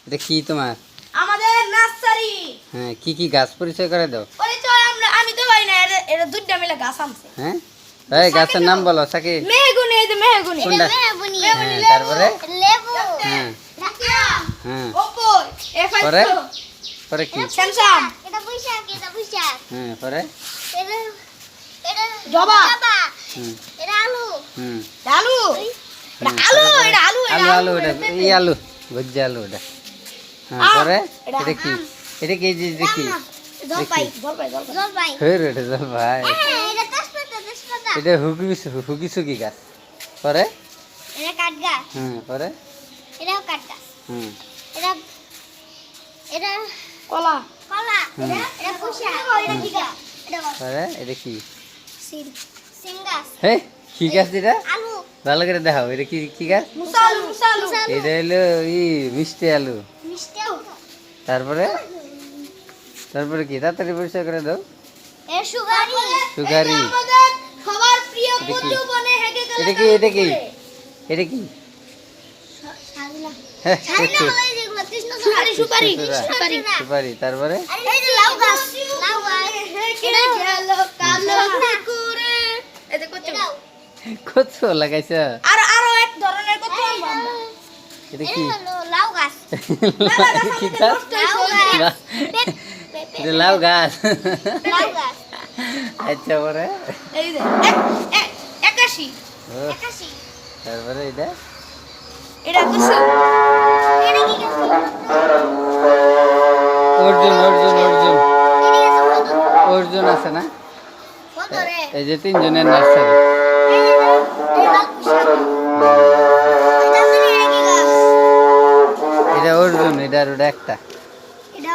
এটা কি তোমার? আমাদের নার্সারি। হ্যাঁ, কি কি গাছ পরিচয় করে দাও। পরিচয় আমি তো পাই না, এরা দুইটা মিলে গাছ আনছে। হ্যাঁ, এই গাছের নাম বলো সাকিব। মেহগুনি, এই যে মেহগুনি। কোনটা? মেহগুনি। হ্যাঁ, তারপরে লেবু। হ্যাঁ হ্যাঁ ওপো, এ5 পরে? পরে কি? স্যামসাং। এটা বৈশাখ, এটা বৈশাখ। হ্যাঁ, পরে এটা এটা জবা। হুম এটা আলু। হুম আলু। এটা আলু, এটা আলু, এটা আলু আলু এটা এই আলু ভুজিয়া আলু এটা। হ্যাঁ, আম, পরে এটা এটা কি? আম। এটা কি দেখি? জলপাই, জলপাই, জলপাই। জলপাই। হের এটা জল ভাই। এটা তেজপাতা, তেজপাতা। এটা হুগিসুকি গাছ। পরে এটা কাঠ গাছ। হুম পরে এটাও কাঠ গাছ। হুম এটা এটা কলা। কলা। হুম। এটা বৈশাখ। এটা কি গাছ? এটা পরে এটা কি? সিম গাছ। হে কি গাছ এটা? আলু। ভালো করে দেখাও এটা কি কি গাছ? মুসা আলু, মুসা আলু। এটা হলো মিষ্টি আলু। মিষ্টি আলু। তারপরে তারপরে কি তাড়াতাড়ি পরিচয় করে দাও। এ সুগারি। সুগারি। এটা আমাদের সবার প্রিয় এটা কি? কচু বনে হেগে গেলে এটা কি? এটা কি? এটা কি? শাগুলা। হ্যাঁ, শাড়ি না কচু। বলে যেগুলো কৃষ্ণ সুপারি, সুপারি, সুপারি। সুপারি। সুপারি। তারপরে এই যে লাউ গাছ। লাউ গাছ। হেগে গেল কালো কুকুরে। এই যে কচু। এটাও। কচু লাগাইছ। আরো এক ধরনের কচু আনবো আমরা। এটা এটা কি? হলো লাউ গাছ। কি গাছ? লাউ গাছ। এটা লাউ গাছ। লাউ গাছ। আচ্ছা পরে এই যে 81। ও, একাশি। তারপরে এটা এটা কচু। এটা কি গাছ? অর্জুন অর্জুন অর্জুন এটা গাছ কত? অর্জুন আছে না? কত রে? এই যে তিনজনের নার্সারি। এই যে এটা লাউ গাছ। এটা কি গাছ? এটা অর্জুন এটা আর ওটা একটা। এটা